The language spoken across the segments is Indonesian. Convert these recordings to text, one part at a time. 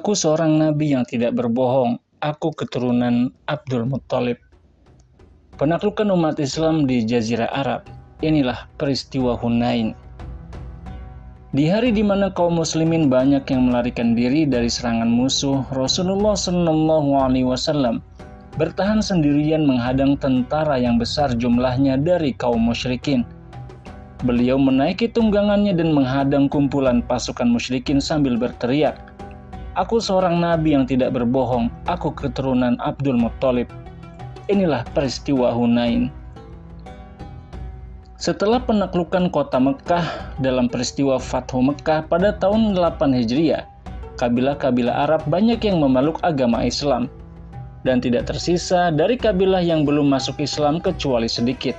Aku seorang nabi yang tidak berbohong. Aku keturunan Abdul Muttalib. Penaklukan umat Islam di Jazirah Arab. Inilah peristiwa Hunain. Di hari di mana kaum muslimin banyak yang melarikan diri dari serangan musuh, Rasulullah SAW bertahan sendirian menghadang tentara yang besar jumlahnya dari kaum musyrikin. Beliau menaiki tunggangannya dan menghadang kumpulan pasukan musyrikin sambil berteriak, "Aku seorang nabi yang tidak berbohong, aku keturunan Abdul Muttalib." Inilah peristiwa Hunain. Setelah penaklukan kota Mekah dalam peristiwa Fathu Mekah pada tahun 8 Hijriah, kabilah-kabilah Arab banyak yang memeluk agama Islam, dan tidak tersisa dari kabilah yang belum masuk Islam kecuali sedikit.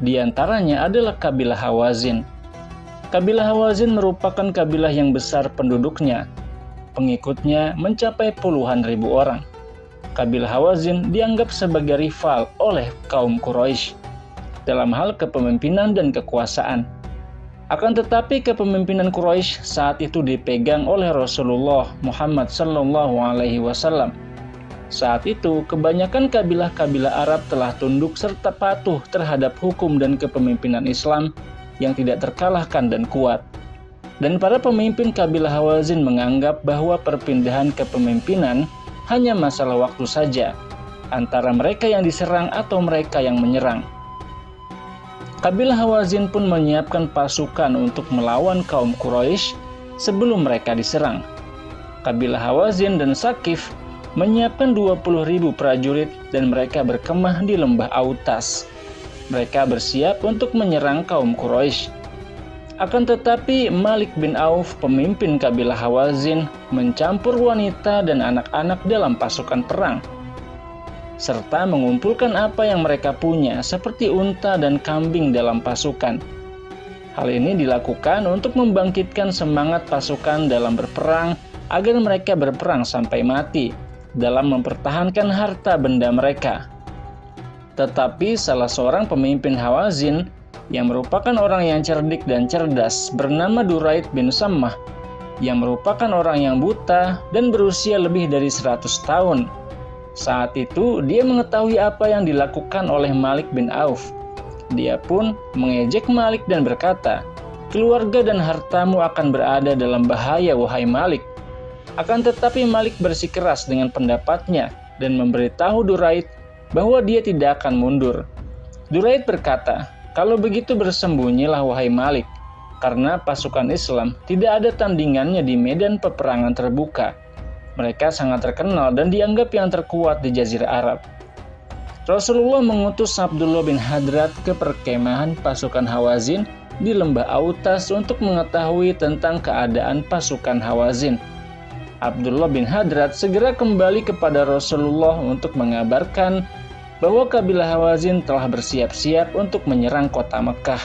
Di antaranya adalah kabilah Hawazin. Kabilah Hawazin merupakan kabilah yang besar penduduknya. Pengikutnya mencapai puluhan ribu orang. Kabilah Hawazin dianggap sebagai rival oleh kaum Quraisy dalam hal kepemimpinan dan kekuasaan. Akan tetapi kepemimpinan Quraisy saat itu dipegang oleh Rasulullah Muhammad SAW. Saat itu, kebanyakan kabilah-kabilah Arab telah tunduk serta patuh terhadap hukum dan kepemimpinan Islam yang tidak terkalahkan dan kuat. Dan para pemimpin kabilah Hawazin menganggap bahwa perpindahan kepemimpinan hanya masalah waktu saja, antara mereka yang diserang atau mereka yang menyerang. Kabilah Hawazin pun menyiapkan pasukan untuk melawan kaum Quraisy sebelum mereka diserang. Kabilah Hawazin dan Sakif menyiapkan 20.000 prajurit dan mereka berkemah di lembah Autas. Mereka bersiap untuk menyerang kaum Quraisy. Akan tetapi Malik bin Auf, pemimpin kabilah Hawazin, mencampur wanita dan anak-anak dalam pasukan perang, serta mengumpulkan apa yang mereka punya seperti unta dan kambing dalam pasukan. Hal ini dilakukan untuk membangkitkan semangat pasukan dalam berperang agar mereka berperang sampai mati dalam mempertahankan harta benda mereka. Tetapi salah seorang pemimpin Hawazin yang merupakan orang yang cerdik dan cerdas bernama Duraid bin Sammah, yang merupakan orang yang buta dan berusia lebih dari 100 tahun. Saat itu dia mengetahui apa yang dilakukan oleh Malik bin Auf. Dia pun mengejek Malik dan berkata, "Keluarga dan hartamu akan berada dalam bahaya, wahai Malik." Akan tetapi Malik bersikeras dengan pendapatnya dan memberitahu Duraid bahwa dia tidak akan mundur. Duraid berkata, "Kalau begitu bersembunyilah wahai Malik, karena pasukan Islam tidak ada tandingannya di medan peperangan terbuka. Mereka sangat terkenal dan dianggap yang terkuat di Jazirah Arab." Rasulullah mengutus Abdullah bin Hadrat ke perkemahan pasukan Hawazin di lembah Autas untuk mengetahui tentang keadaan pasukan Hawazin. Abdullah bin Hadrat segera kembali kepada Rasulullah untuk mengabarkan bahwa kabilah Hawazin telah bersiap-siap untuk menyerang kota Mekah.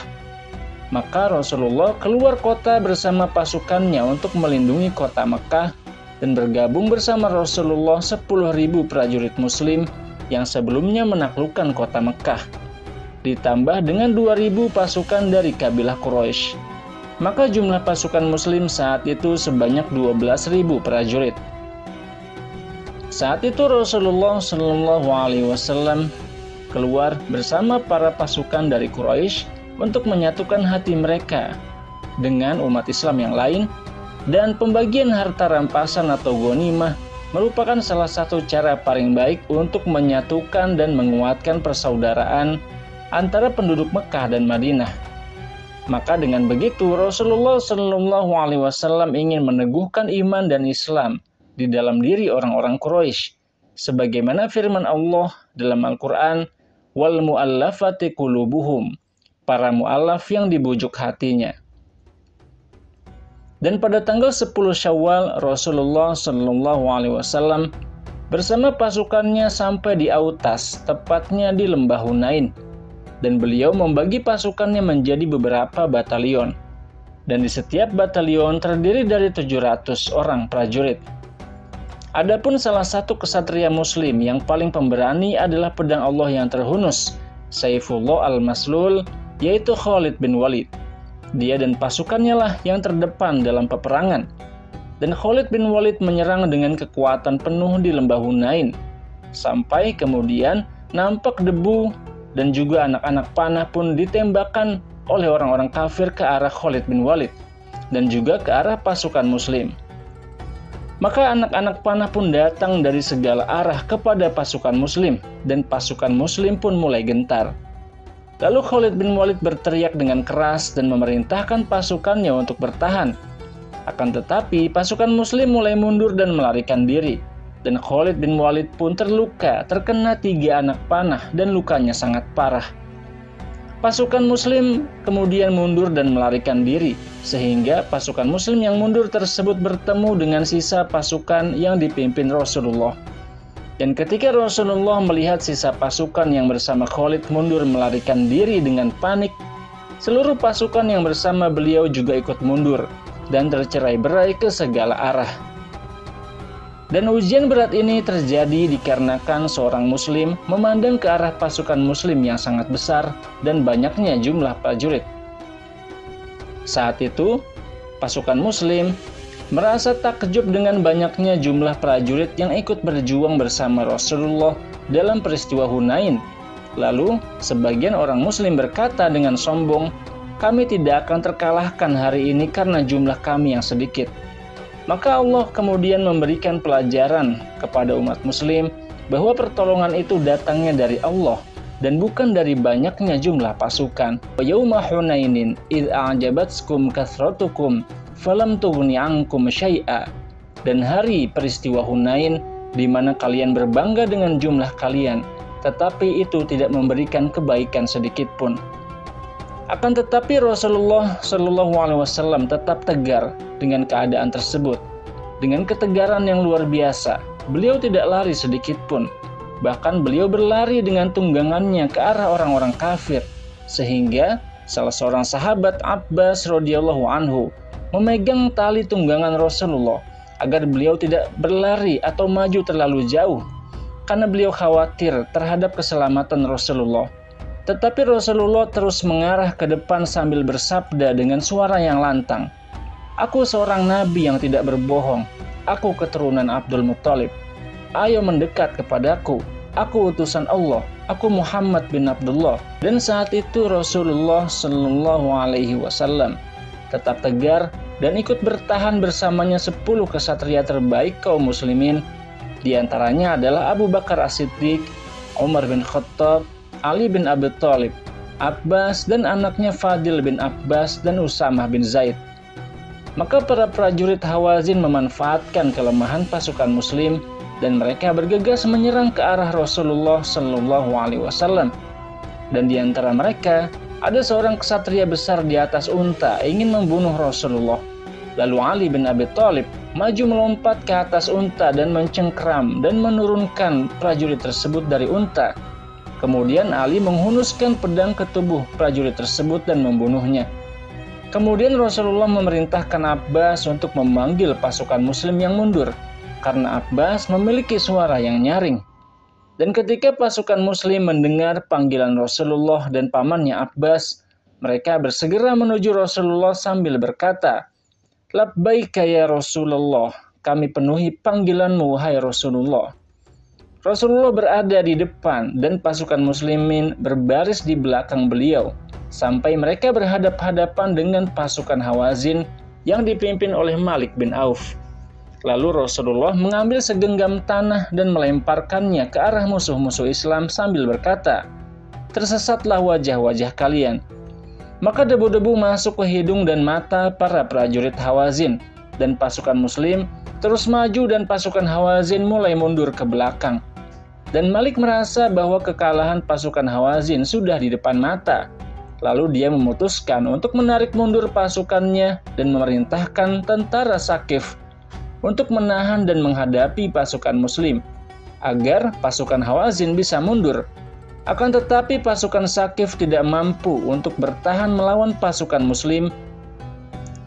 Maka Rasulullah keluar kota bersama pasukannya untuk melindungi kota Mekah dan bergabung bersama Rasulullah 10.000 prajurit muslim yang sebelumnya menaklukkan kota Mekah, ditambah dengan 2.000 pasukan dari kabilah Quraisy. Maka jumlah pasukan muslim saat itu sebanyak 12.000 prajurit. Saat itu Rasulullah SAW keluar bersama para pasukan dari Quraisy untuk menyatukan hati mereka dengan umat Islam yang lain, dan pembagian harta rampasan atau ghanimah merupakan salah satu cara paling baik untuk menyatukan dan menguatkan persaudaraan antara penduduk Mekah dan Madinah. Maka dengan begitu Rasulullah SAW ingin meneguhkan iman dan Islam di dalam diri orang-orang Quraisy, sebagaimana firman Allah dalam Al-Quran, "Wal mu'allafati qulubuhum", para mu'allaf yang dibujuk hatinya. Dan pada tanggal 10 Syawal, Rasulullah SAW bersama pasukannya sampai di Autas, tepatnya di lembah Hunain, dan beliau membagi pasukannya menjadi beberapa batalion, dan di setiap batalion terdiri dari 700 orang prajurit. Adapun salah satu kesatria muslim yang paling pemberani adalah pedang Allah yang terhunus, Saifullah al-Maslul, yaitu Khalid bin Walid. Dia dan pasukannya lah yang terdepan dalam peperangan. dan Khalid bin Walid menyerang dengan kekuatan penuh di lembah Hunain, sampai kemudian nampak debu dan juga anak-anak panah pun ditembakkan oleh orang-orang kafir ke arah Khalid bin Walid dan juga ke arah pasukan muslim. Maka anak-anak panah pun datang dari segala arah kepada pasukan muslim, dan pasukan muslim pun mulai gentar. Lalu Khalid bin Walid berteriak dengan keras dan memerintahkan pasukannya untuk bertahan. Akan tetapi pasukan muslim mulai mundur dan melarikan diri, dan Khalid bin Walid pun terluka, terkena 3 anak panah dan lukanya sangat parah. Pasukan muslim kemudian mundur dan melarikan diri, sehingga pasukan muslim yang mundur tersebut bertemu dengan sisa pasukan yang dipimpin Rasulullah. Dan ketika Rasulullah melihat sisa pasukan yang bersama Khalid mundur melarikan diri dengan panik, seluruh pasukan yang bersama beliau juga ikut mundur dan tercerai-berai ke segala arah. Dan ujian berat ini terjadi dikarenakan seorang muslim memandang ke arah pasukan muslim yang sangat besar dan banyaknya jumlah prajurit. Saat itu, pasukan muslim merasa takjub dengan banyaknya jumlah prajurit yang ikut berjuang bersama Rasulullah dalam peristiwa Hunain. Lalu, sebagian orang muslim berkata dengan sombong, "Kami tidak akan terkalahkan hari ini karena jumlah kami yang sedikit." Maka Allah kemudian memberikan pelajaran kepada umat muslim bahwa pertolongan itu datangnya dari Allah dan bukan dari banyaknya jumlah pasukan. Wa yauma Hunainin id a'jabatskum kathratukum falam tughni ankum syai'a. Dan hari peristiwa Hunain di mana kalian berbangga dengan jumlah kalian, tetapi itu tidak memberikan kebaikan sedikit pun. Akan tetapi Rasulullah Shallallahu Alaihi Wasallam tetap tegar dengan keadaan tersebut. Dengan ketegaran yang luar biasa, beliau tidak lari sedikit pun. Bahkan beliau berlari dengan tunggangannya ke arah orang-orang kafir, sehingga salah seorang sahabat, Abbas radhiyallahu anhu, memegang tali tunggangan Rasulullah agar beliau tidak berlari atau maju terlalu jauh, karena beliau khawatir terhadap keselamatan Rasulullah. Tetapi Rasulullah terus mengarah ke depan sambil bersabda dengan suara yang lantang, "Aku seorang nabi yang tidak berbohong. Aku keturunan Abdul Muttalib. Ayo mendekat kepadaku. Aku utusan Allah. Aku Muhammad bin Abdullah." Dan saat itu Rasulullah Shallallahu Alaihi Wasallam tetap tegar dan ikut bertahan bersamanya 10 kesatria terbaik kaum muslimin. Di antaranya adalah Abu Bakar As-Siddiq, Umar bin Khattab, Ali bin Abi Thalib, Abbas dan anaknya Fadil bin Abbas dan Usamah bin Zaid. Maka para prajurit Hawazin memanfaatkan kelemahan pasukan muslim dan mereka bergegas menyerang ke arah Rasulullah Shallallahu Alaihi Wasallam. Dan di antara mereka ada seorang ksatria besar di atas unta ingin membunuh Rasulullah. Lalu Ali bin Abi Thalib maju melompat ke atas unta dan mencengkram dan menurunkan prajurit tersebut dari unta. Kemudian Ali menghunuskan pedang ke tubuh prajurit tersebut dan membunuhnya. Kemudian Rasulullah memerintahkan Abbas untuk memanggil pasukan muslim yang mundur, karena Abbas memiliki suara yang nyaring. Dan ketika pasukan muslim mendengar panggilan Rasulullah dan pamannya Abbas, mereka bersegera menuju Rasulullah sambil berkata, "Labbaika ya Rasulullah, kami penuhi panggilanmu wahai Rasulullah." Rasulullah berada di depan dan pasukan muslimin berbaris di belakang beliau sampai mereka berhadap-hadapan dengan pasukan Hawazin yang dipimpin oleh Malik bin Auf. Lalu Rasulullah mengambil segenggam tanah dan melemparkannya ke arah musuh-musuh Islam sambil berkata, "Tersesatlah wajah-wajah kalian." Maka debu-debu masuk ke hidung dan mata para prajurit Hawazin, dan pasukan muslim terus maju dan pasukan Hawazin mulai mundur ke belakang. Dan Malik merasa bahwa kekalahan pasukan Hawazin sudah di depan mata. Lalu dia memutuskan untuk menarik mundur pasukannya dan memerintahkan tentara Saqif untuk menahan dan menghadapi pasukan muslim agar pasukan Hawazin bisa mundur. Akan tetapi pasukan Saqif tidak mampu untuk bertahan melawan pasukan muslim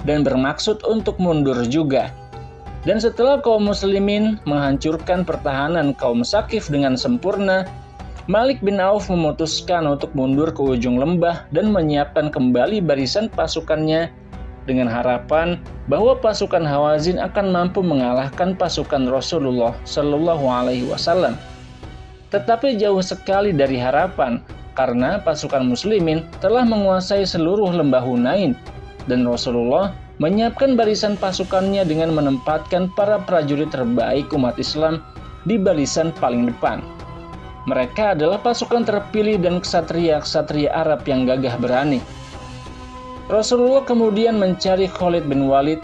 dan bermaksud untuk mundur juga. Dan setelah kaum muslimin menghancurkan pertahanan kaum Saqif dengan sempurna, Malik bin Auf memutuskan untuk mundur ke ujung lembah dan menyiapkan kembali barisan pasukannya dengan harapan bahwa pasukan Hawazin akan mampu mengalahkan pasukan Rasulullah Shallallahu Alaihi Wasallam. Tetapi jauh sekali dari harapan, karena pasukan Muslimin telah menguasai seluruh lembah Hunain, dan Rasulullah menyiapkan barisan pasukannya dengan menempatkan para prajurit terbaik umat Islam di barisan paling depan. Mereka adalah pasukan terpilih dan ksatria-ksatria Arab yang gagah berani. Rasulullah kemudian mencari Khalid bin Walid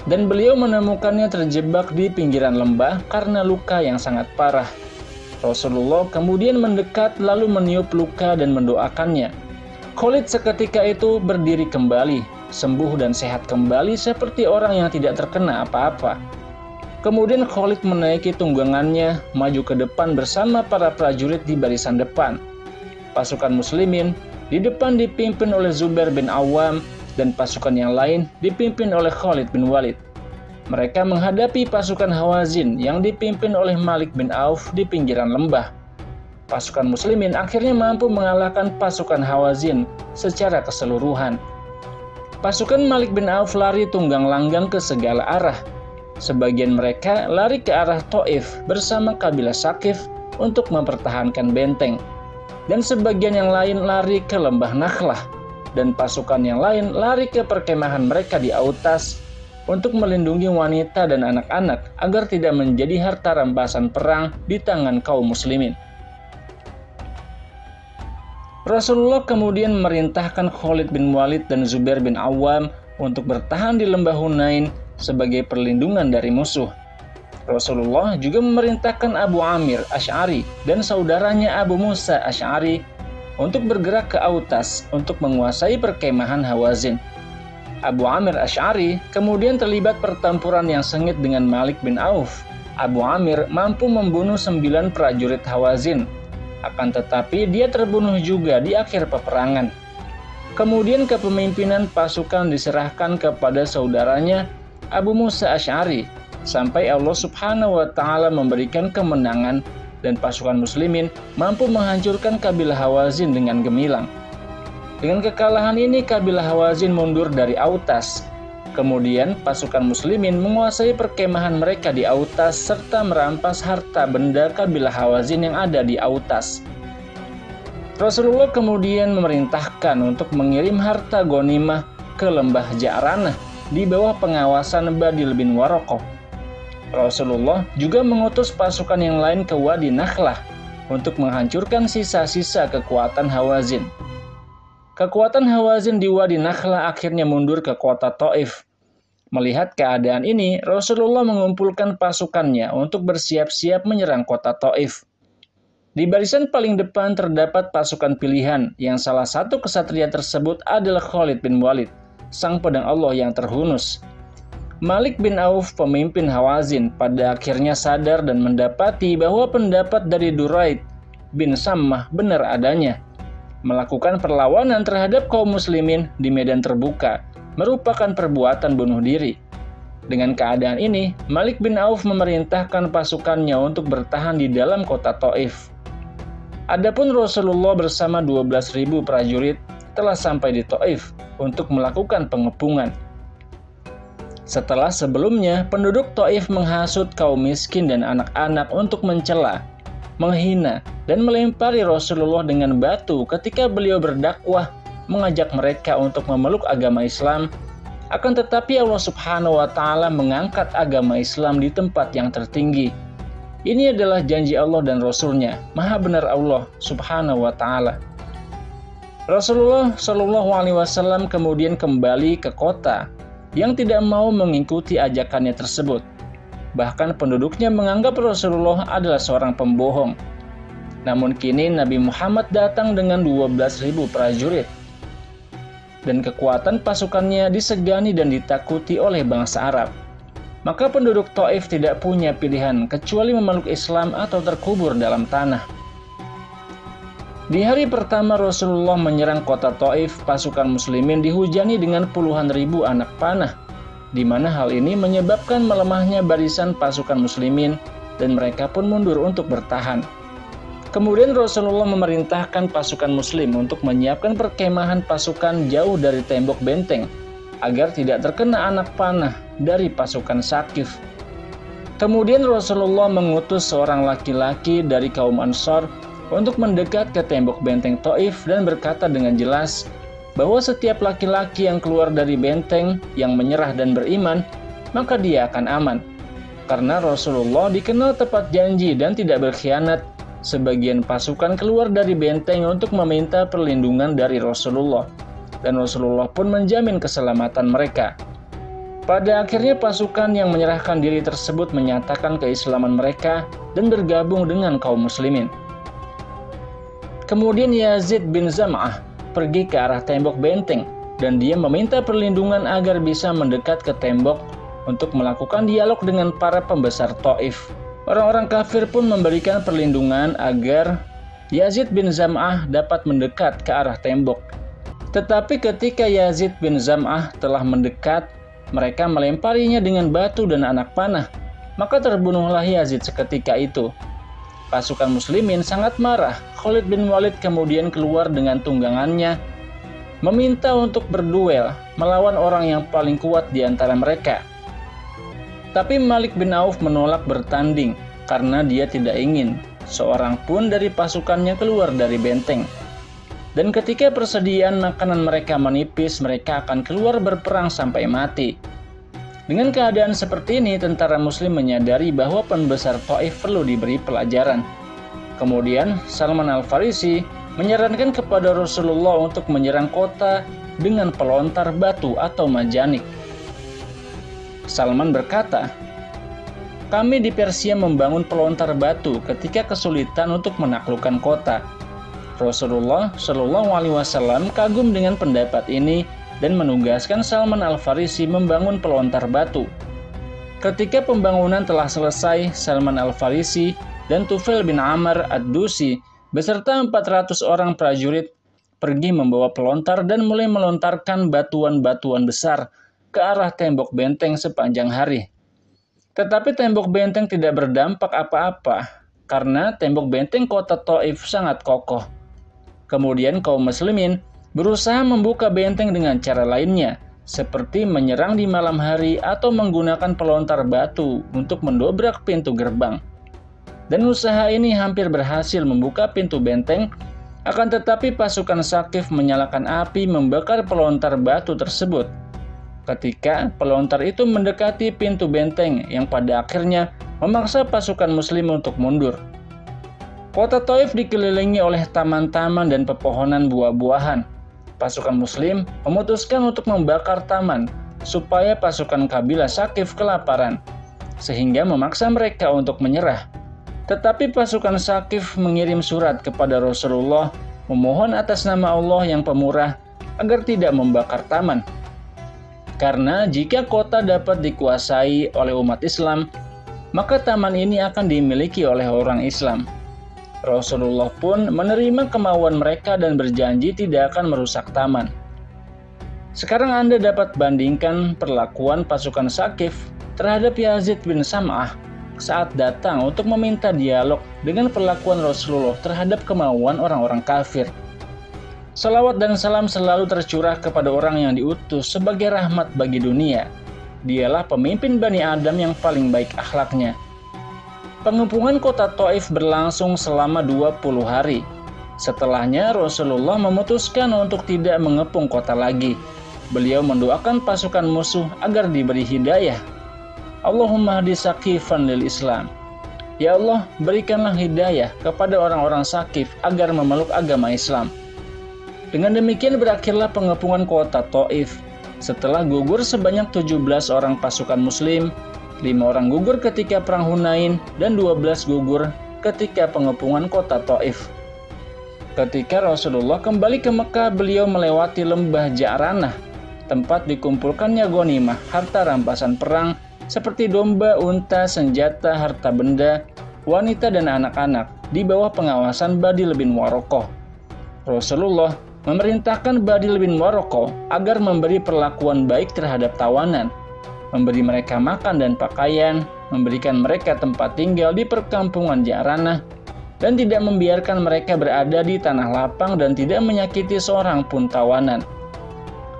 dan beliau menemukannya terjebak di pinggiran lembah karena luka yang sangat parah. Rasulullah kemudian mendekat lalu meniup luka dan mendoakannya. Khalid seketika itu berdiri kembali, sembuh dan sehat kembali seperti orang yang tidak terkena apa-apa. Kemudian Khalid menaiki tunggangannya, maju ke depan bersama para prajurit di barisan depan. Pasukan Muslimin di depan dipimpin oleh Zubair bin Awam dan pasukan yang lain dipimpin oleh Khalid bin Walid. Mereka menghadapi pasukan Hawazin yang dipimpin oleh Malik bin Auf di pinggiran lembah. Pasukan Muslimin akhirnya mampu mengalahkan pasukan Hawazin secara keseluruhan. Pasukan Malik bin Auf lari tunggang langgang ke segala arah. Sebagian mereka lari ke arah Taif bersama kabilah Saqif untuk mempertahankan benteng. Dan sebagian yang lain lari ke lembah Nakhlah, dan pasukan yang lain lari ke perkemahan mereka di Autas untuk melindungi wanita dan anak-anak agar tidak menjadi harta rampasan perang di tangan kaum muslimin. Rasulullah kemudian memerintahkan Khalid bin Walid dan Zubair bin Awam untuk bertahan di lembah Hunain sebagai perlindungan dari musuh. Rasulullah juga memerintahkan Abu Amir Asy'ari dan saudaranya Abu Musa Asy'ari untuk bergerak ke Autas untuk menguasai perkemahan Hawazin. Abu Amir Asy'ari kemudian terlibat pertempuran yang sengit dengan Malik bin Auf. Abu Amir mampu membunuh 9 prajurit Hawazin, akan tetapi dia terbunuh juga di akhir peperangan. Kemudian kepemimpinan pasukan diserahkan kepada saudaranya Abu Musa Asy'ari, sampai Allah Subhanahu wa Ta'ala memberikan kemenangan dan pasukan muslimin mampu menghancurkan kabilah Hawazin dengan gemilang. Dengan kekalahan ini, kabilah Hawazin mundur dari Autas. Kemudian pasukan muslimin menguasai perkemahan mereka di Autas serta merampas harta benda kabilah Hawazin yang ada di Autas. Rasulullah kemudian memerintahkan untuk mengirim harta ghanimah ke lembah Ja'ranah di bawah pengawasan Badil bin Waraqah. Rasulullah juga mengutus pasukan yang lain ke Wadi Nakhlah untuk menghancurkan sisa-sisa kekuatan Hawazin. Kekuatan Hawazin di Wadi Nakhlah akhirnya mundur ke kota Taif. Melihat keadaan ini, Rasulullah mengumpulkan pasukannya untuk bersiap-siap menyerang kota Taif. Di barisan paling depan terdapat pasukan pilihan, yang salah satu ksatria tersebut adalah Khalid bin Walid, sang pedang Allah yang terhunus. Malik bin Auf, pemimpin Hawazin, pada akhirnya sadar dan mendapati bahwa pendapat dari Duraid bin Sammah benar adanya. Melakukan perlawanan terhadap kaum muslimin di medan terbuka merupakan perbuatan bunuh diri. Dengan keadaan ini, Malik bin Auf memerintahkan pasukannya untuk bertahan di dalam kota Taif. Adapun Rasulullah bersama 12.000 prajurit telah sampai di Taif untuk melakukan pengepungan. Setelah sebelumnya, penduduk Taif menghasut kaum miskin dan anak-anak untuk mencela, menghina, dan melempari Rasulullah dengan batu ketika beliau berdakwah mengajak mereka untuk memeluk agama Islam. Akan tetapi Allah Subhanahu wa Ta'ala mengangkat agama Islam di tempat yang tertinggi. Ini adalah janji Allah dan Rasul-Nya. Maha benar Allah Subhanahu wa Ta'ala. Rasulullah Shallallahu Alaihi Wasallam kemudian kembali ke kota yang tidak mau mengikuti ajakannya tersebut. Bahkan penduduknya menganggap Rasulullah adalah seorang pembohong. Namun kini Nabi Muhammad datang dengan 12.000 prajurit. Dan kekuatan pasukannya disegani dan ditakuti oleh bangsa Arab. Maka penduduk Taif tidak punya pilihan kecuali memeluk Islam atau terkubur dalam tanah. Di hari pertama Rasulullah menyerang kota Taif, pasukan muslimin dihujani dengan puluhan ribu anak panah, di mana hal ini menyebabkan melemahnya barisan pasukan muslimin dan mereka pun mundur untuk bertahan. Kemudian Rasulullah memerintahkan pasukan muslim untuk menyiapkan perkemahan pasukan jauh dari tembok benteng agar tidak terkena anak panah dari pasukan Saqif. Kemudian Rasulullah mengutus seorang laki-laki dari kaum Ansar untuk mendekat ke tembok benteng Taif dan berkata dengan jelas bahwa setiap laki-laki yang keluar dari benteng yang menyerah dan beriman, maka dia akan aman. Karena Rasulullah dikenal tepat janji dan tidak berkhianat, sebagian pasukan keluar dari benteng untuk meminta perlindungan dari Rasulullah, dan Rasulullah pun menjamin keselamatan mereka. Pada akhirnya pasukan yang menyerahkan diri tersebut menyatakan keislaman mereka dan bergabung dengan kaum muslimin. Kemudian Yazid bin Zam'ah pergi ke arah tembok benteng dan dia meminta perlindungan agar bisa mendekat ke tembok untuk melakukan dialog dengan para pembesar Taif. Orang-orang kafir pun memberikan perlindungan agar Yazid bin Zam'ah dapat mendekat ke arah tembok. Tetapi ketika Yazid bin Zam'ah telah mendekat, mereka melemparinya dengan batu dan anak panah. Maka terbunuhlah Yazid seketika itu. Pasukan muslimin sangat marah. Khalid bin Walid kemudian keluar dengan tunggangannya, meminta untuk berduel melawan orang yang paling kuat di antara mereka. Tapi Malik bin Auf menolak bertanding karena dia tidak ingin seorang pun dari pasukannya keluar dari benteng. Dan ketika persediaan makanan mereka menipis, mereka akan keluar berperang sampai mati. Dengan keadaan seperti ini, tentara muslim menyadari bahwa pembesar Taif perlu diberi pelajaran. Kemudian Salman Al-Farisi menyarankan kepada Rasulullah untuk menyerang kota dengan pelontar batu atau majanik. Salman berkata, "Kami di Persia membangun pelontar batu ketika kesulitan untuk menaklukkan kota." Rasulullah Shallallahu Alaihi Wasallam kagum dengan pendapat ini dan menugaskan Salman Al-Farisi membangun pelontar batu. Ketika pembangunan telah selesai, Salman Al-Farisi dan Tufail bin Amr Ad-Dusi beserta 400 orang prajurit pergi membawa pelontar dan mulai melontarkan batuan-batuan besar ke arah tembok benteng sepanjang hari. Tetapi tembok benteng tidak berdampak apa-apa karena tembok benteng kota Taif sangat kokoh. Kemudian kaum muslimin berusaha membuka benteng dengan cara lainnya, seperti menyerang di malam hari atau menggunakan pelontar batu untuk mendobrak pintu gerbang. Dan usaha ini hampir berhasil membuka pintu benteng, akan tetapi pasukan Saqif menyalakan api membakar pelontar batu tersebut. Ketika pelontar itu mendekati pintu benteng yang pada akhirnya memaksa pasukan muslim untuk mundur. Kota Taif dikelilingi oleh taman-taman dan pepohonan buah-buahan. Pasukan muslim memutuskan untuk membakar taman supaya pasukan kabilah Saqif kelaparan, sehingga memaksa mereka untuk menyerah. Tetapi pasukan Saqif mengirim surat kepada Rasulullah memohon atas nama Allah yang pemurah agar tidak membakar taman. Karena jika kota dapat dikuasai oleh umat Islam, maka taman ini akan dimiliki oleh orang Islam. Rasulullah pun menerima kemauan mereka dan berjanji tidak akan merusak taman. Sekarang Anda dapat bandingkan perlakuan pasukan Saqif terhadap Yazid bin Zam'ah saat datang untuk meminta dialog dengan perlakuan Rasulullah terhadap kemauan orang-orang kafir. Salawat dan salam selalu tercurah kepada orang yang diutus sebagai rahmat bagi dunia. Dialah pemimpin Bani Adam yang paling baik akhlaknya. Pengepungan kota Taif berlangsung selama 20 hari. Setelahnya Rasulullah memutuskan untuk tidak mengepung kota lagi. Beliau mendoakan pasukan musuh agar diberi hidayah. Allahumma hdi Saqifan lil Islam. Ya Allah, berikanlah hidayah kepada orang-orang Saqif agar memeluk agama Islam. Dengan demikian berakhirlah pengepungan kota Taif. Setelah gugur sebanyak 17 orang pasukan muslim, 5 orang gugur ketika perang Hunain dan 12 gugur ketika pengepungan kota Taif. Ketika Rasulullah kembali ke Mekah, beliau melewati lembah Ja'ranah, tempat dikumpulkannya ghanimah, harta rampasan perang seperti domba, unta, senjata, harta benda, wanita dan anak-anak di bawah pengawasan Badil bin Waraqah. Rasulullah memerintahkan Badil bin Waraqah agar memberi perlakuan baik terhadap tawanan, memberi mereka makan dan pakaian, memberikan mereka tempat tinggal di perkampungan Ja'ranah, dan tidak membiarkan mereka berada di tanah lapang dan tidak menyakiti seorang pun tawanan.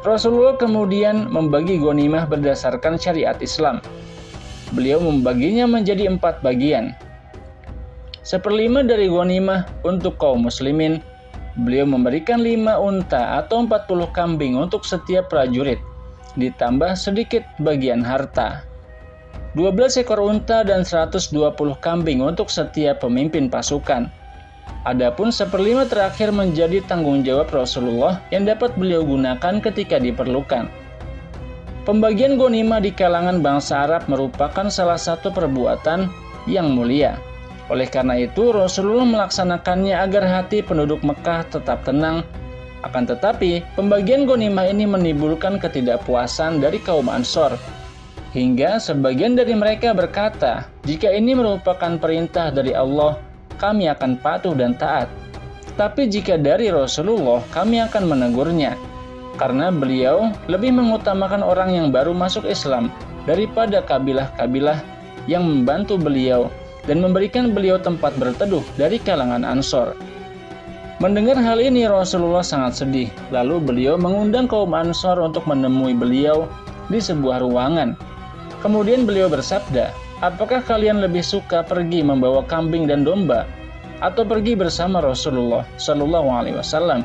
Rasulullah kemudian membagi ghanimah berdasarkan syariat Islam. Beliau membaginya menjadi 4 bagian. 1/5 dari ghanimah untuk kaum muslimin. Beliau memberikan 5 unta atau 40 kambing untuk setiap prajurit, ditambah sedikit bagian harta. 12 ekor unta dan 120 kambing untuk setiap pemimpin pasukan. Adapun 1/5 terakhir menjadi tanggung jawab Rasulullah yang dapat beliau gunakan ketika diperlukan. Pembagian ghanimah di kalangan bangsa Arab merupakan salah satu perbuatan yang mulia. Oleh karena itu, Rasulullah melaksanakannya agar hati penduduk Mekah tetap tenang. Akan tetapi, pembagian ghanimah ini menimbulkan ketidakpuasan dari kaum Ansor. Hingga sebagian dari mereka berkata, jika ini merupakan perintah dari Allah, kami akan patuh dan taat. Tapi jika dari Rasulullah, kami akan menegurnya. Karena beliau lebih mengutamakan orang yang baru masuk Islam daripada kabilah-kabilah yang membantu beliau dan memberikan beliau tempat berteduh dari kalangan Ansor. Mendengar hal ini Rasulullah sangat sedih. Lalu beliau mengundang kaum Ansor untuk menemui beliau di sebuah ruangan. Kemudian beliau bersabda, apakah kalian lebih suka pergi membawa kambing dan domba atau pergi bersama Rasulullah Shallallahu Alaihi Wasallam?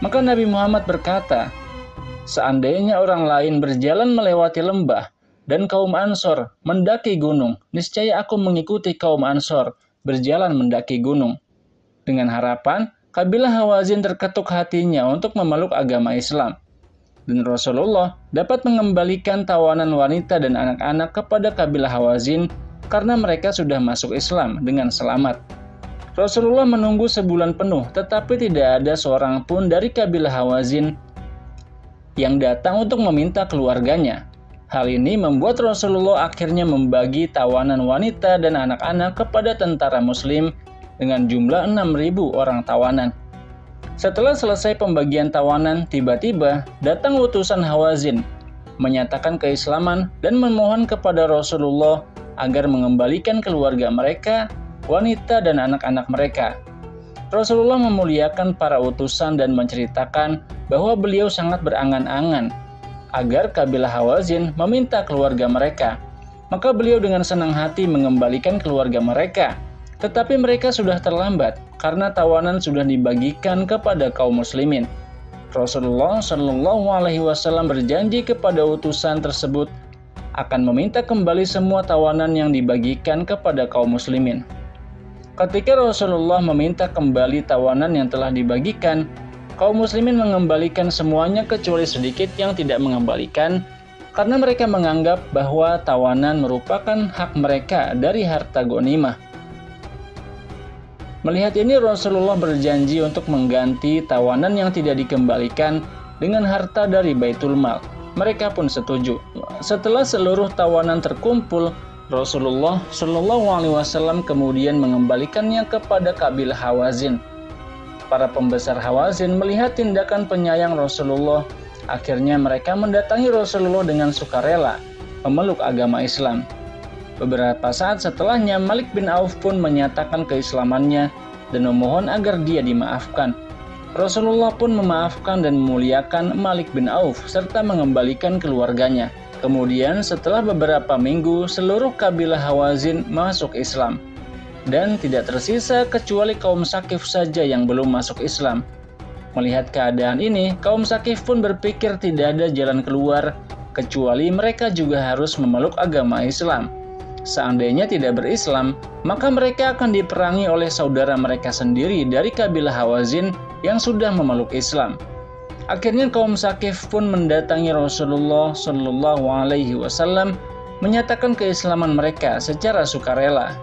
Maka Nabi Muhammad berkata, seandainya orang lain berjalan melewati lembah dan kaum Ansor mendaki gunung, niscaya aku mengikuti kaum Ansor berjalan mendaki gunung. Dengan harapan, kabilah Hawazin terketuk hatinya untuk memeluk agama Islam. Dan Rasulullah dapat mengembalikan tawanan wanita dan anak-anak kepada kabilah Hawazin karena mereka sudah masuk Islam dengan selamat. Rasulullah menunggu sebulan penuh, tetapi tidak ada seorang pun dari kabilah Hawazin yang datang untuk meminta keluarganya. Hal ini membuat Rasulullah akhirnya membagi tawanan wanita dan anak-anak kepada tentara muslim dengan jumlah 6.000 orang tawanan. Setelah selesai pembagian tawanan, tiba-tiba datang utusan Hawazin, menyatakan keislaman dan memohon kepada Rasulullah agar mengembalikan keluarga mereka, wanita dan anak-anak mereka. Rasulullah memuliakan para utusan dan menceritakan bahwa beliau sangat berangan-angan agar kabilah Hawazin meminta keluarga mereka. Maka beliau dengan senang hati mengembalikan keluarga mereka. Tetapi mereka sudah terlambat karena tawanan sudah dibagikan kepada kaum muslimin. Rasulullah Shallallahu Alaihi Wasallam berjanji kepada utusan tersebut akan meminta kembali semua tawanan yang dibagikan kepada kaum muslimin. Ketika Rasulullah meminta kembali tawanan yang telah dibagikan, kaum muslimin mengembalikan semuanya kecuali sedikit yang tidak mengembalikan karena mereka menganggap bahwa tawanan merupakan hak mereka dari harta ghanimah. Melihat ini Rasulullah berjanji untuk mengganti tawanan yang tidak dikembalikan dengan harta dari Baitul Mal. Mereka pun setuju. Setelah seluruh tawanan terkumpul, Rasulullah Shallallahu Alaihi Wasallam kemudian mengembalikannya kepada kabilah Hawazin. Para pembesar Hawazin melihat tindakan penyayang Rasulullah, akhirnya mereka mendatangi Rasulullah dengan sukarela memeluk agama Islam. Beberapa saat setelahnya Malik bin Auf pun menyatakan keislamannya dan memohon agar dia dimaafkan. Rasulullah pun memaafkan dan memuliakan Malik bin Auf serta mengembalikan keluarganya. Kemudian setelah beberapa minggu seluruh kabilah Hawazin masuk Islam. Dan tidak tersisa kecuali kaum Sakif saja yang belum masuk Islam. Melihat keadaan ini, kaum Sakif pun berpikir tidak ada jalan keluar, kecuali mereka juga harus memeluk agama Islam. Seandainya tidak berislam, maka mereka akan diperangi oleh saudara mereka sendiri dari kabilah Hawazin yang sudah memeluk Islam. Akhirnya kaum Sakif pun mendatangi Rasulullah Shallallahu Alaihi Wasallam menyatakan keislaman mereka secara sukarela.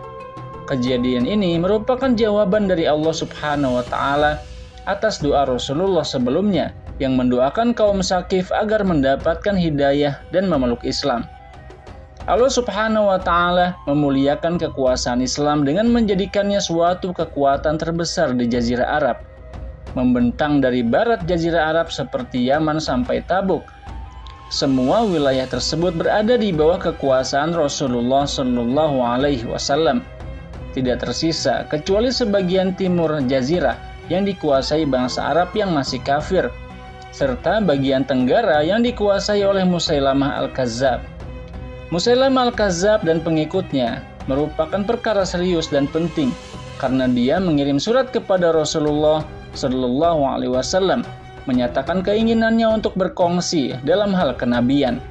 Kejadian ini merupakan jawaban dari Allah Subhanahu wa Ta'ala atas doa Rasulullah sebelumnya yang mendoakan kaum Sakif agar mendapatkan hidayah dan memeluk Islam. Allah Subhanahu wa Ta'ala memuliakan kekuasaan Islam dengan menjadikannya suatu kekuatan terbesar di Jazirah Arab, membentang dari barat Jazirah Arab seperti Yaman sampai Tabuk. Semua wilayah tersebut berada di bawah kekuasaan Rasulullah Shallallahu Alaihi Wasallam. tidak tersisa kecuali sebagian timur jazirah yang dikuasai bangsa Arab yang masih kafir, serta bagian tenggara yang dikuasai oleh Musailamah Al-Kazzab. Musailamah Al-Kazzab dan pengikutnya merupakan perkara serius dan penting karena dia mengirim surat kepada Rasulullah Shallallahu Alaihi Wasallam menyatakan keinginannya untuk berkongsi dalam hal kenabian.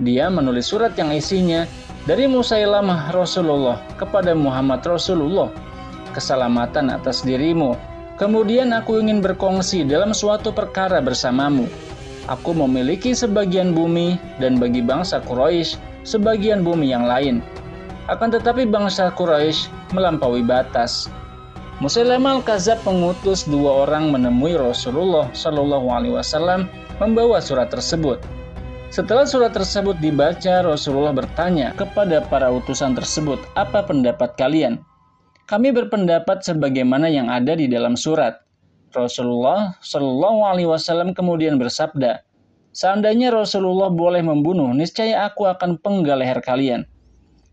Dia menulis surat yang isinya, dari Musailamah Rasulullah kepada Muhammad Rasulullah, keselamatan atas dirimu. Kemudian aku ingin berkongsi dalam suatu perkara bersamamu. Aku memiliki sebagian bumi dan bagi bangsa Quraisy sebagian bumi yang lain. Akan tetapi bangsa Quraisy melampaui batas. Musailamah Al-Kazzab mengutus 2 orang menemui Rasulullah Shallallahu Alaihi Wasallam membawa surat tersebut. Setelah surat tersebut dibaca, Rasulullah bertanya kepada para utusan tersebut, "Apa pendapat kalian?" "Kami berpendapat sebagaimana yang ada di dalam surat." Rasulullah Shallallahu Alaihi Wasallam kemudian bersabda, "Seandainya Rasulullah boleh membunuh, niscaya aku akan penggal leher kalian."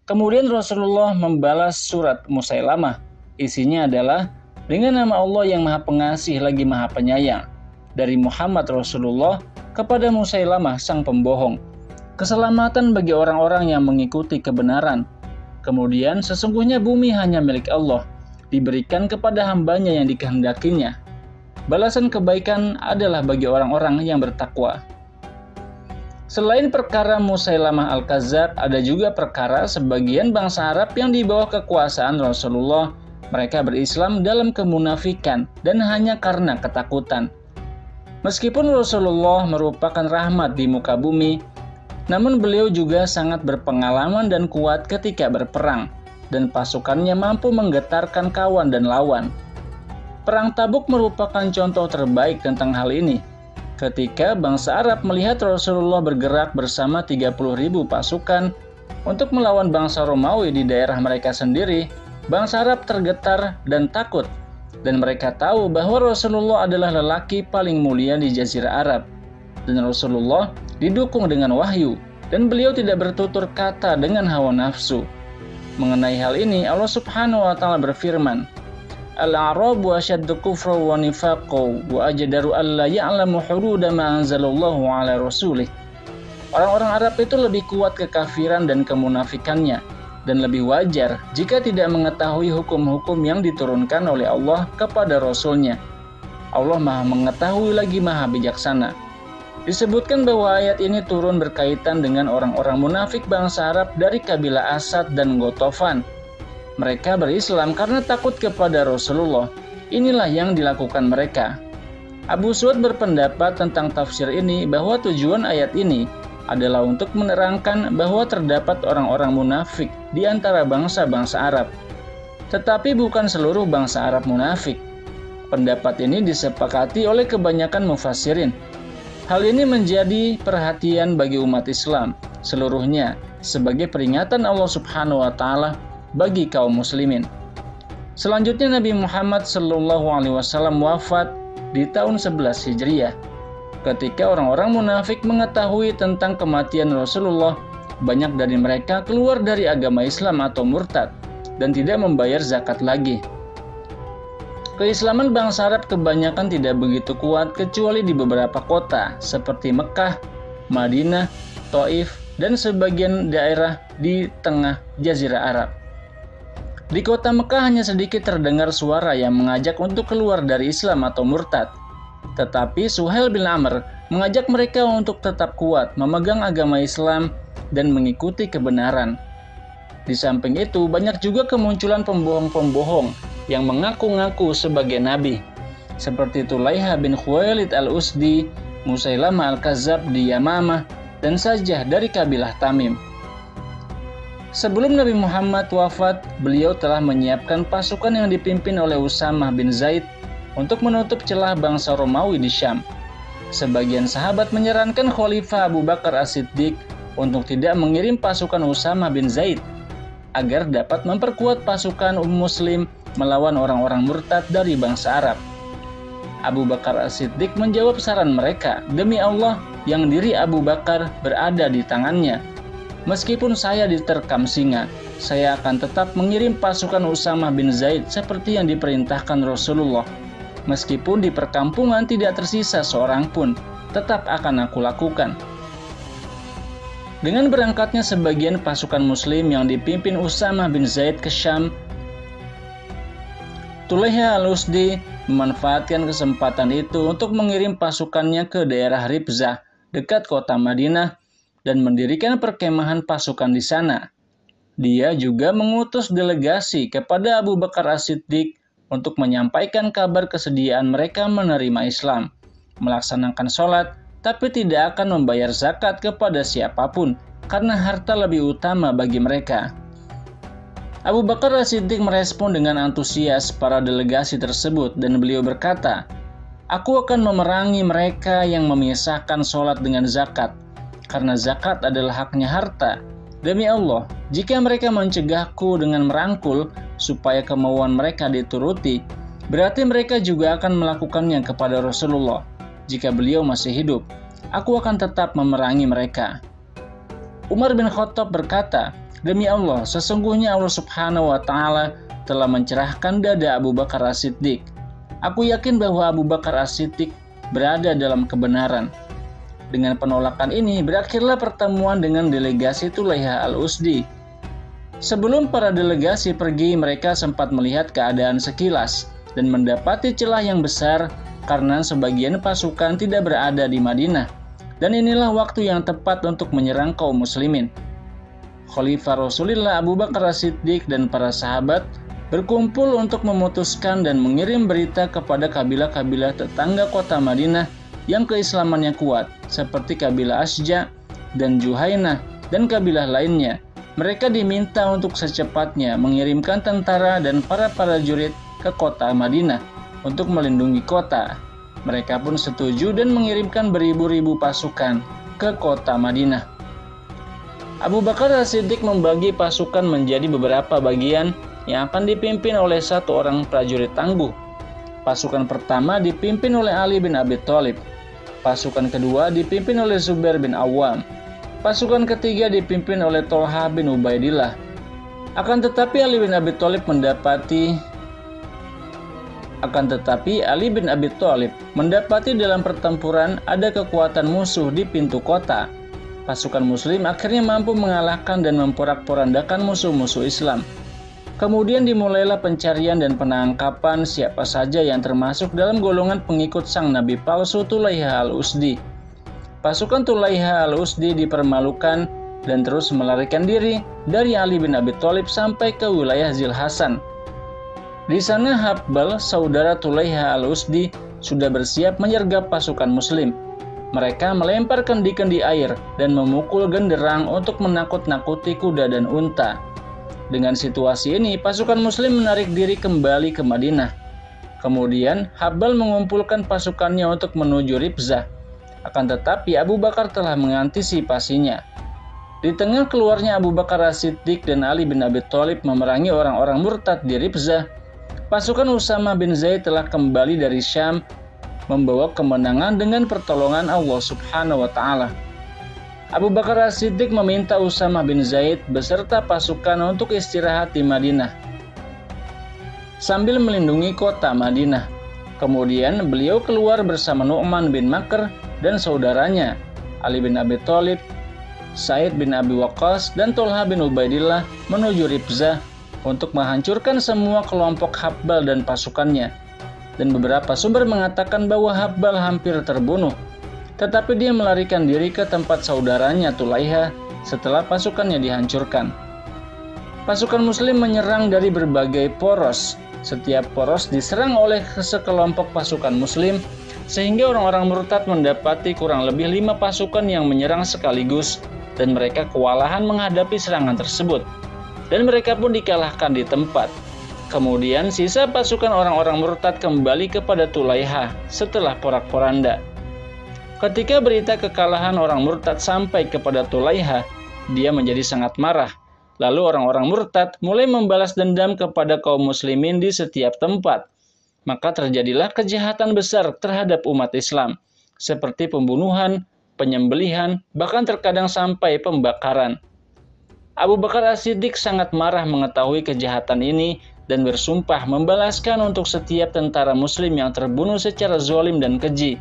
Kemudian Rasulullah membalas surat Musailamah. Isinya adalah, dengan nama Allah yang Maha Pengasih lagi Maha Penyayang, dari Muhammad Rasulullah kepada Musailamah sang pembohong, keselamatan bagi orang-orang yang mengikuti kebenaran. Kemudian sesungguhnya bumi hanya milik Allah, diberikan kepada hambanya yang dikehendakinya. Balasan kebaikan adalah bagi orang-orang yang bertakwa. Selain perkara Musailamah Al-Kazzab, ada juga perkara sebagian bangsa Arab yang di bawah kekuasaan Rasulullah. Mereka berislam dalam kemunafikan dan hanya karena ketakutan. Meskipun Rasulullah merupakan rahmat di muka bumi, namun beliau juga sangat berpengalaman dan kuat ketika berperang, dan pasukannya mampu menggetarkan kawan dan lawan. Perang Tabuk merupakan contoh terbaik tentang hal ini. Ketika bangsa Arab melihat Rasulullah bergerak bersama 30.000 pasukan untuk melawan bangsa Romawi di daerah mereka sendiri, bangsa Arab tergetar dan takut, dan mereka tahu bahwa Rasulullah adalah lelaki paling mulia di Jazirah Arab, dan Rasulullah didukung dengan wahyu, dan beliau tidak bertutur kata dengan hawa nafsu. Mengenai hal ini, Allah Subhanahu wa Ta'ala berfirman, "Al-A'rabu asyaddu kufra wa nifaqan wa ajdaru alla ya'lamu hududa ma anzalallahu ala rasulih." Orang-orang Arab itu lebih kuat kekafiran dan kemunafikannya, dan lebih wajar jika tidak mengetahui hukum-hukum yang diturunkan oleh Allah kepada Rasul-Nya. Allah Maha Mengetahui lagi Maha Bijaksana. Disebutkan bahwa ayat ini turun berkaitan dengan orang-orang munafik bangsa Arab dari kabilah Asad dan Ghatafan. Mereka berislam karena takut kepada Rasulullah. Inilah yang dilakukan mereka. Abu Su'ad berpendapat tentang tafsir ini bahwa tujuan ayat ini adalah untuk menerangkan bahwa terdapat orang-orang munafik di antara bangsa-bangsa Arab. Tetapi bukan seluruh bangsa Arab munafik. Pendapat ini disepakati oleh kebanyakan mufassirin. Hal ini menjadi perhatian bagi umat Islam seluruhnya sebagai peringatan Allah Subhanahu wa Ta'ala bagi kaum muslimin. Selanjutnya Nabi Muhammad SAW wafat di tahun 11 Hijriah. Ketika orang-orang munafik mengetahui tentang kematian Rasulullah, banyak dari mereka keluar dari agama Islam atau murtad dan tidak membayar zakat lagi. Keislaman bangsa Arab kebanyakan tidak begitu kuat kecuali di beberapa kota seperti Mekah, Madinah, Taif, dan sebagian daerah di tengah Jazirah Arab. Di kota Mekah hanya sedikit terdengar suara yang mengajak untuk keluar dari Islam atau murtad. Tetapi Suhail bin Amr mengajak mereka untuk tetap kuat memegang agama Islam dan mengikuti kebenaran. Di samping itu, banyak juga kemunculan pembohong-pembohong yang mengaku-ngaku sebagai nabi, seperti Tulaiha bin Khuwailid al-Usdi, Musailamah Al-Kazzab di Yamamah, dan Sajah dari kabilah Tamim. Sebelum Nabi Muhammad wafat, beliau telah menyiapkan pasukan yang dipimpin oleh Usamah bin Zaid untuk menutup celah bangsa Romawi di Syam. Sebagian sahabat menyarankan Khalifah Abu Bakar As-Siddiq untuk tidak mengirim pasukan Usamah bin Zaid agar dapat memperkuat pasukan Muslim melawan orang-orang murtad dari bangsa Arab. Abu Bakar As-Siddiq menjawab saran mereka, "Demi Allah, yang diri Abu Bakar berada di tangannya. Meskipun saya diterkam singa, saya akan tetap mengirim pasukan Usamah bin Zaid seperti yang diperintahkan Rasulullah. Meskipun di perkampungan tidak tersisa seorang pun, tetap akan aku lakukan." Dengan berangkatnya sebagian pasukan Muslim yang dipimpin Usamah bin Zaid ke Syam, Tulaiha al-Usdi memanfaatkan kesempatan itu untuk mengirim pasukannya ke daerah Ribzah, dekat kota Madinah, dan mendirikan perkemahan pasukan di sana. Dia juga mengutus delegasi kepada Abu Bakar As-Siddiq untuk menyampaikan kabar kesediaan mereka menerima Islam, melaksanakan sholat, tapi tidak akan membayar zakat kepada siapapun, karena harta lebih utama bagi mereka. Abu Bakar As-Siddiq merespon dengan antusias para delegasi tersebut dan beliau berkata, "Aku akan memerangi mereka yang memisahkan sholat dengan zakat, karena zakat adalah haknya harta. Demi Allah, jika mereka mencegahku dengan merangkul supaya kemauan mereka dituruti, berarti mereka juga akan melakukannya kepada Rasulullah. Jika beliau masih hidup, aku akan tetap memerangi mereka." Umar bin Khattab berkata, "Demi Allah, sesungguhnya Allah Subhanahu wa Ta'ala telah mencerahkan dada Abu Bakar As-Siddiq. Aku yakin bahwa Abu Bakar As-Siddiq berada dalam kebenaran." Dengan penolakan ini, berakhirlah pertemuan dengan delegasi Tulaiha al-Usdi. Sebelum para delegasi pergi, mereka sempat melihat keadaan sekilas dan mendapati celah yang besar karena sebagian pasukan tidak berada di Madinah. Dan inilah waktu yang tepat untuk menyerang kaum muslimin. Khalifah Rasulullah Abu Bakar As-Siddiq dan para sahabat berkumpul untuk memutuskan dan mengirim berita kepada kabilah-kabilah tetangga kota Madinah yang keislamannya kuat, seperti kabilah Asja dan Juhainah dan kabilah lainnya. Mereka diminta untuk secepatnya mengirimkan tentara dan para prajurit ke kota Madinah untuk melindungi kota. Mereka pun setuju dan mengirimkan beribu-ribu pasukan ke kota Madinah. Abu Bakar As-Siddiq membagi pasukan menjadi beberapa bagian yang akan dipimpin oleh satu orang prajurit tangguh. Pasukan pertama dipimpin oleh Ali bin Abi Thalib. Pasukan kedua dipimpin oleh Zubair bin Awam. Pasukan ketiga dipimpin oleh Tolha bin Ubaidillah. Akan tetapi Ali bin Abi Thalib mendapati dalam pertempuran ada kekuatan musuh di pintu kota. Pasukan Muslim akhirnya mampu mengalahkan dan memporak-porandakan musuh-musuh Islam. Kemudian dimulailah pencarian dan penangkapan siapa saja yang termasuk dalam golongan pengikut sang Nabi palsu Tulaiha al-Usdi. Pasukan Tulaiha al-Usdi dipermalukan dan terus melarikan diri dari Ali bin Abi Thalib sampai ke wilayah Zil Hasan. Di sana Habbal, saudara Tulaiha al-Usdi, sudah bersiap menyergap pasukan Muslim. Mereka melempar kendi-kendi air dan memukul genderang untuk menakut-nakuti kuda dan unta. Dengan situasi ini, pasukan Muslim menarik diri kembali ke Madinah. Kemudian, Habbal mengumpulkan pasukannya untuk menuju Ribzah. Akan tetapi, Abu Bakar telah mengantisipasinya. Di tengah keluarnya Abu Bakar As-Siddiq dan Ali bin Abi Thalib memerangi orang-orang murtad di Ribzah, pasukan Usamah bin Zaid telah kembali dari Syam membawa kemenangan dengan pertolongan Allah Subhanahu wa Ta'ala. Abu Bakar As-Siddiq meminta Usamah bin Zaid beserta pasukan untuk istirahat di Madinah sambil melindungi kota Madinah. Kemudian beliau keluar bersama Nu'man bin Makr dan saudaranya Ali bin Abi Thalib, Sa'id bin Abi Waqqas, dan Tolha bin Ubaidillah menuju Ribzah untuk menghancurkan semua kelompok Habbal dan pasukannya. Dan beberapa sumber mengatakan bahwa Habbal hampir terbunuh, tetapi dia melarikan diri ke tempat saudaranya Tulaiha setelah pasukannya dihancurkan. Pasukan Muslim menyerang dari berbagai poros. Setiap poros diserang oleh sekelompok pasukan Muslim, sehingga orang-orang murtad mendapati kurang lebih 5 pasukan yang menyerang sekaligus, dan mereka kewalahan menghadapi serangan tersebut. Dan mereka pun dikalahkan di tempat. Kemudian sisa pasukan orang-orang murtad kembali kepada Tulaiha setelah porak-poranda. Ketika berita kekalahan orang murtad sampai kepada Tulaiha, dia menjadi sangat marah. Lalu orang-orang murtad mulai membalas dendam kepada kaum muslimin di setiap tempat. Maka terjadilah kejahatan besar terhadap umat Islam, seperti pembunuhan, penyembelihan, bahkan terkadang sampai pembakaran. Abu Bakar As-Siddiq sangat marah mengetahui kejahatan ini dan bersumpah membalaskan untuk setiap tentara muslim yang terbunuh secara zalim dan keji.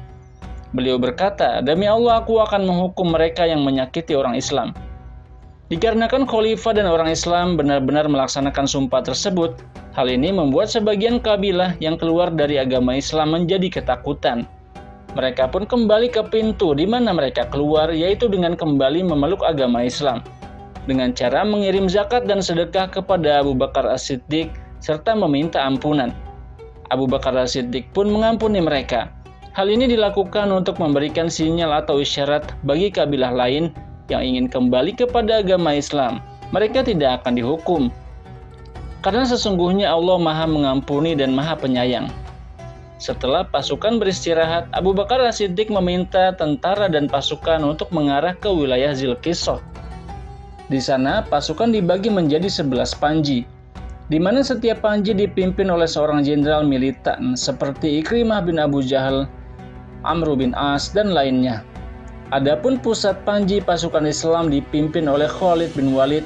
Beliau berkata, "Demi Allah, aku akan menghukum mereka yang menyakiti orang Islam." Dikarenakan khalifah dan orang Islam benar-benar melaksanakan sumpah tersebut, hal ini membuat sebagian kabilah yang keluar dari agama Islam menjadi ketakutan. Mereka pun kembali ke pintu di mana mereka keluar, yaitu dengan kembali memeluk agama Islam, dengan cara mengirim zakat dan sedekah kepada Abu Bakar As-Siddiq serta meminta ampunan. Abu Bakar As-Siddiq pun mengampuni mereka. Hal ini dilakukan untuk memberikan sinyal atau isyarat bagi kabilah lain yang ingin kembali kepada agama Islam. Mereka tidak akan dihukum, karena sesungguhnya Allah Maha Mengampuni dan Maha Penyayang. Setelah pasukan beristirahat, Abu Bakar As-Siddiq meminta tentara dan pasukan untuk mengarah ke wilayah Dzulqisah. Di sana, pasukan dibagi menjadi 11 panji, di mana setiap panji dipimpin oleh seorang jenderal militan seperti Ikrimah bin Abu Jahal, Amr bin As, dan lainnya. Adapun pusat panji pasukan Islam dipimpin oleh Khalid bin Walid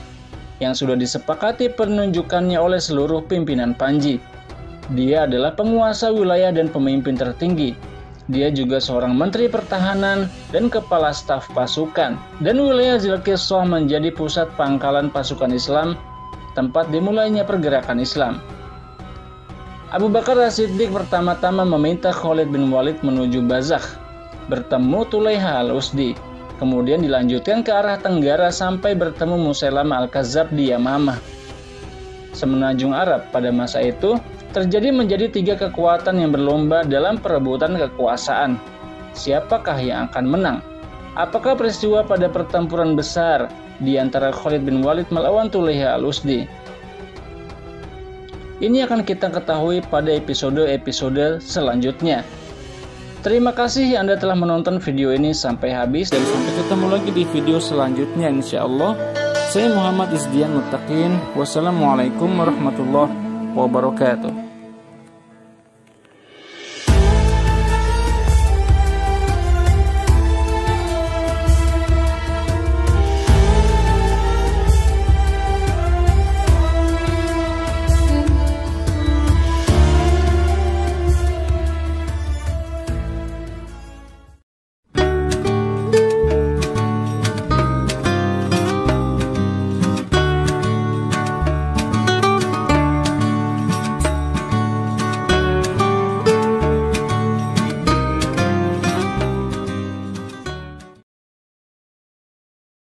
yang sudah disepakati penunjukannya oleh seluruh pimpinan panji. Dia adalah penguasa wilayah dan pemimpin tertinggi. Dia juga seorang menteri pertahanan dan kepala staf pasukan. Dan wilayah Dzulqisah menjadi pusat pangkalan pasukan Islam, tempat dimulainya pergerakan Islam. Abu Bakar As-Siddiq pertama-tama meminta Khalid bin Walid menuju Bazakh, bertemu Tulaiha Al-Usdi, kemudian dilanjutkan ke arah tenggara sampai bertemu Musailamah Al-Kadzab di Yamamah. Semenanjung Arab pada masa itu terjadi menjadi 3 kekuatan yang berlomba dalam perebutan kekuasaan. Siapakah yang akan menang? Apakah peristiwa pada pertempuran besar di antara Khalid bin Walid melawan Tulaiha Al-Usdi? Ini akan kita ketahui pada episode-episode selanjutnya. Terima kasih Anda telah menonton video ini sampai habis, dan sampai ketemu lagi di video selanjutnya insyaallah. Saya Muhammad Izdian Muttaqin. Wassalamualaikum warahmatullahi wabarakatuh.